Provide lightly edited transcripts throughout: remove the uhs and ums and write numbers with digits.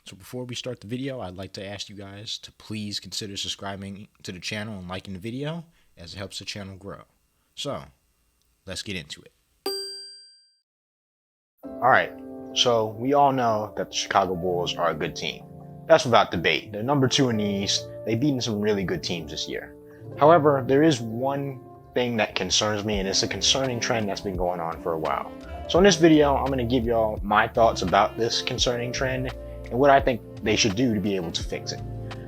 So before we start the video, I'd like to ask you guys to please consider subscribing to the channel and liking the video, as it helps the channel grow. So, let's get into it. Alright, so we all know that the Chicago Bulls are a good team. That's without debate. They're number 2 in the East. They've beaten some really good teams this year. However, there is one thing that concerns me, and it's a concerning trend that's been going on for a while. So in this video, I'm going to give y'all my thoughts about this concerning trend and what I think they should do to be able to fix it.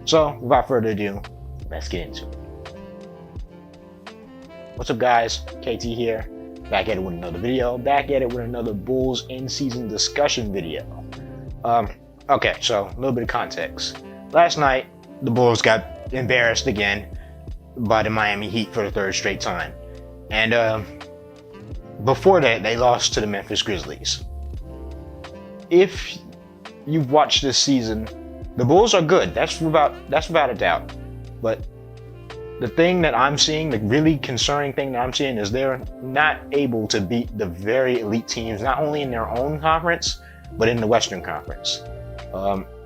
So without further ado, let's get into it. What's up guys, KT here, back at it with another video, back at it with another Bulls in-season discussion video. Okay, so a little bit of context. Last night, the Bulls got embarrassed again by the Miami Heat for the 3rd straight time. And before that, they lost to the Memphis Grizzlies. If you've watched this season, the Bulls are good. That's without a doubt. But the thing that I'm seeing, the really concerning thing that I'm seeing, is they're not able to beat the very elite teams, not only in their own conference, but in the Western Conference.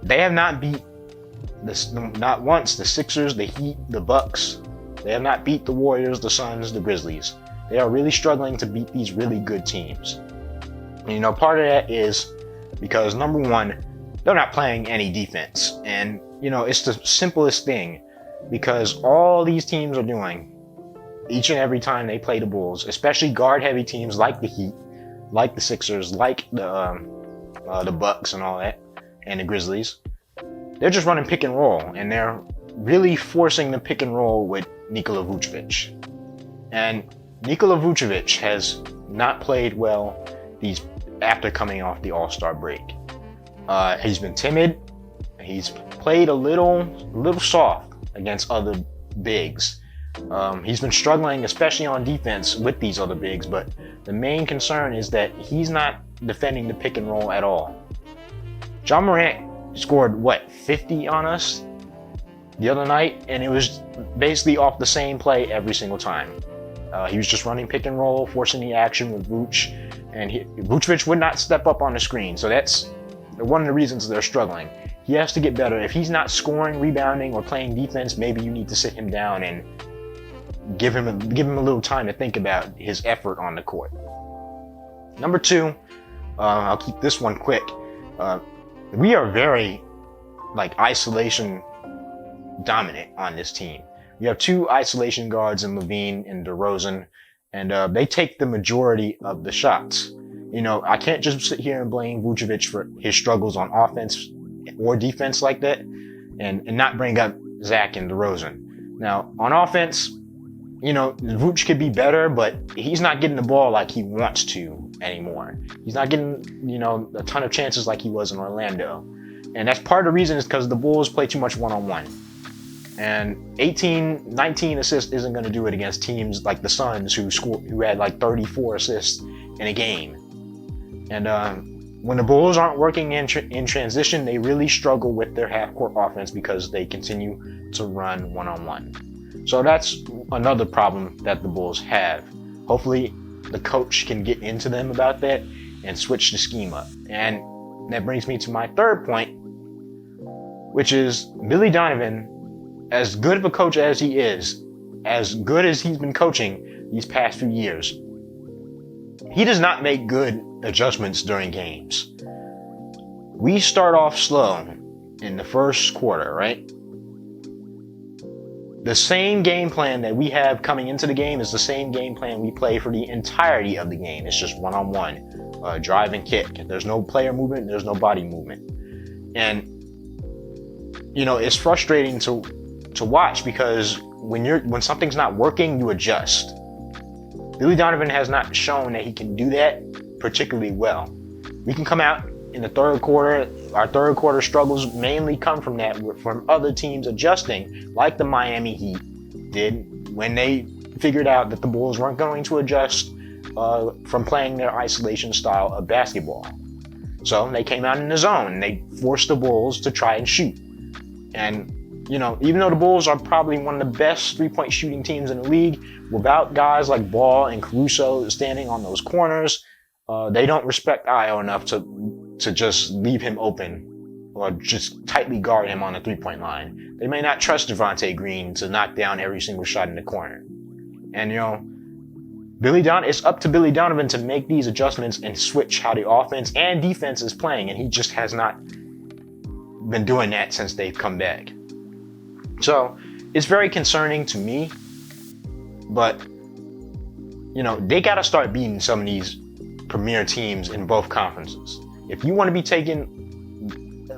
They have not beat not once the Sixers, the Heat, the Bucks. They have not beat the Warriors, the Suns, the Grizzlies. They are really struggling to beat these really good teams. And, you know, part of that is because, number one, they're not playing any defense. And, you know, it's the simplest thing, because all these teams are doing each and every time they play the Bulls, especially guard-heavy teams like the Heat, like the Sixers, like the Bucks and all that, and the Grizzlies, they're just running pick and roll, and they're really forcing the pick and roll with Nikola Vucevic. And Nikola Vucevic has not played well after coming off the All-Star break. He's been timid. He's played a little soft against other bigs. He's been struggling, especially on defense, with these other bigs, but the main concern is that he's not defending the pick and roll at all. Ja Morant scored, 50 on us the other night, and it was basically off the same play every single time. He was just running pick and roll, forcing the action with Vooch, and Vucevic would not step up on the screen, so that's one of the reasons they're struggling. He has to get better. If he's not scoring, rebounding, or playing defense, maybe you need to sit him down and give him a little time to think about his effort on the court. Number 2, I'll keep this one quick. We are very isolation dominant on this team. We have 2 isolation guards in Levine and DeRozan, and they take the majority of the shots. You know, I can't just sit here and blame Vucevic for his struggles on offense or defense like that, and not bring up Zach and DeRozan. Now, on offense, you know, Vooch could be better, but he's not getting the ball like he wants to anymore. He's not getting, you know, a ton of chances like he was in Orlando. And that's part of the reason is because the Bulls play too much one-on-one. And 19 assists isn't going to do it against teams like the Suns who had 34 assists in a game. And when the Bulls aren't working in transition, they really struggle with their half-court offense because they continue to run one-on-one. So that's another problem that the Bulls have. Hopefully, the coach can get into them about that and switch the scheme up. And that brings me to my 3rd point, which is Billy Donovan, as good of a coach as he is, as good as he's been coaching these past few years, he does not make good adjustments during games. We start off slow in the 1st quarter, right? The same game plan that we have coming into the game is the same game plan we play for the entirety of the game. It's just one-on-one, drive and kick. There's no player movement, there's no body movement. And, you know, it's frustrating to watch, because when something's not working, you adjust. Billy Donovan has not shown that he can do that particularly well. We can come out in the 3rd quarter. Our 3rd quarter struggles mainly come from other teams adjusting, like the Miami Heat did when they figured out that the Bulls weren't going to adjust from playing their isolation style of basketball. So they came out in the zone and they forced the Bulls to try and shoot. And, you know, even though the Bulls are probably one of the best 3-point shooting teams in the league, without guys like Ball and Caruso standing on those corners, they don't respect Io enough to just leave him open or just tightly guard him on the three-point line. They may not trust Devontae Green to knock down every single shot in the corner. And, you know, it's up to Billy Donovan to make these adjustments and switch how the offense and defense is playing, and he just has not been doing that since they've come back. So it's very concerning to me, but, you know, they got to start beating some of these premier teams in both conferences. If you want to be taken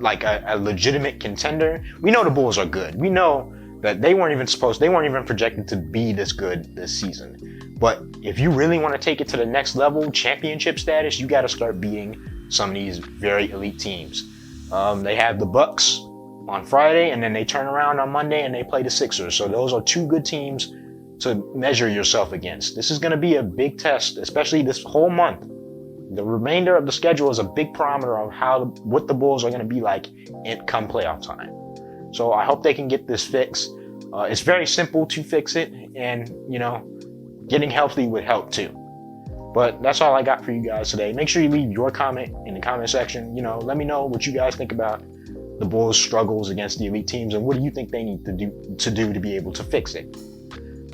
like a legitimate contender, we know the Bulls are good. We know that they weren't even projected to be this good this season. But if you really want to take it to the next level, championship status, you got to start beating some of these very elite teams. They have the Bucks on Friday, and then they turn around on Monday and they play the Sixers. So those are two good teams to measure yourself against. This is going to be a big test, especially this whole month. The remainder of the schedule is a big parameter of what the Bulls are going to be like come playoff time. So I hope they can get this fixed. It's very simple to fix it, and, you know, getting healthy would help too. But that's all I got for you guys today. Make sure you leave your comment in the comment section. You know, let me know what you guys think about the Bulls' struggles against the elite teams, and what do you think they need to do to be able to fix it.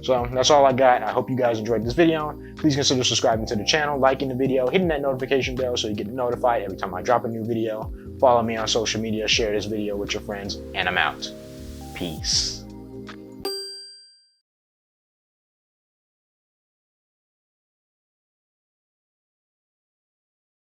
So that's all I got. I hope you guys enjoyed this video. Please consider subscribing to the channel, liking the video, hitting that notification bell so you get notified every time I drop a new video. Follow me on social media, share this video with your friends, and I'm out. Peace.